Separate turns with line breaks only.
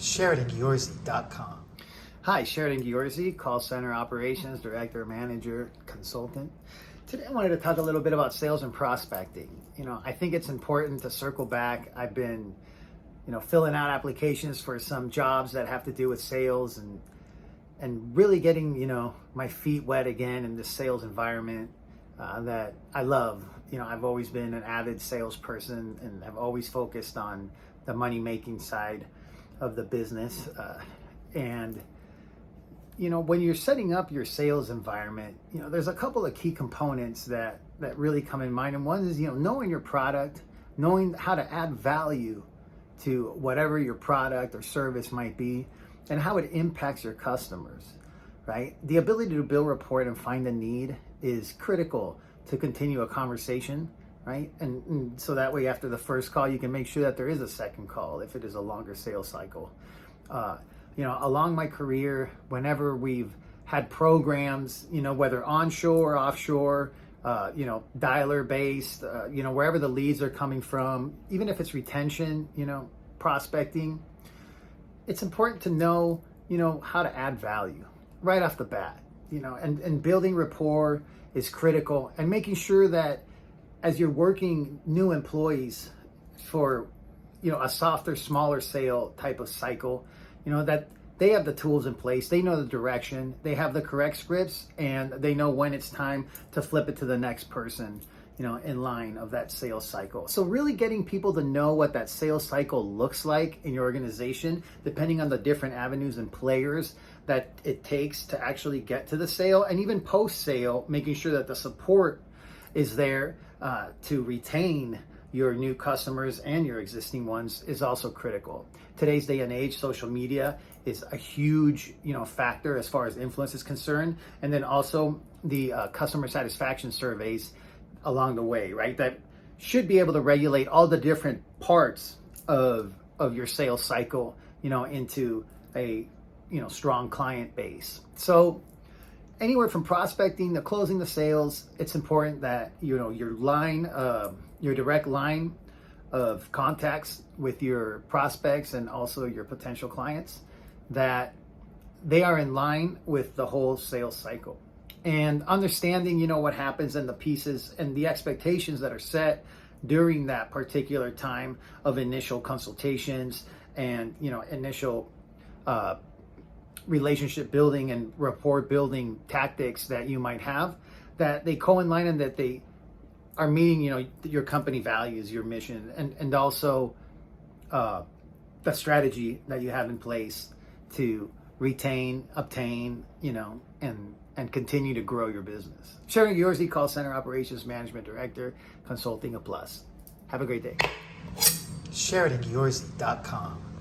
SheridanGiorzi.com.
Hi, Sheridan Giorzi, call center operations director, manager, consultant. Today I wanted to talk a little bit about sales and prospecting. I think it's important to circle back. I've been, filling out applications for some jobs that have to do with sales and really getting, my feet wet again in this sales environment that I love. I've always been an avid salesperson and have always focused on the money-making side of the business. When you're setting up your sales environment, there's a couple of key components that really come in mind. And one is, knowing your product, knowing how to add value to whatever your product or service might be, and how it impacts your customers, right? The ability to build rapport and find a need is critical to continue a conversation, right? And so that way, after the first call, you can make sure that there is a second call if it is a longer sales cycle. Along my career, whenever we've had programs, whether onshore or offshore, dialer based, wherever the leads are coming from, even if it's retention, prospecting, it's important to know, how to add value right off the bat, and building rapport is critical, and making sure that as you're working new employees for, a softer, smaller sale type of cycle, that they have the tools in place, they know the direction, they have the correct scripts, and they know when it's time to flip it to the next person, in line of that sales cycle. So really getting people to know what that sales cycle looks like in your organization, depending on the different avenues and players that it takes to actually get to the sale, and even post-sale, making sure that the support is there to retain your new customers and your existing ones is also critical. Today's day and age, social media is a huge, factor as far as influence is concerned. And then also the customer satisfaction surveys along the way, right? That should be able to regulate all the different parts of your sales cycle, into a, strong client base. So anywhere from prospecting to closing the sales, it's important that, your direct line of contacts with your prospects and also your potential clients, that they are in line with the whole sales cycle. And understanding, what happens in the pieces and the expectations that are set during that particular time of initial consultations and, initial relationship building and rapport building tactics that you might have, that they co-align and that they are meeting, your company values, your mission, and also the strategy that you have in place to retain, obtain, and continue to grow your business. Sheridan Giorzi, call center operations management director, consulting a plus. Have a great day.
SheridanGiorzi.com.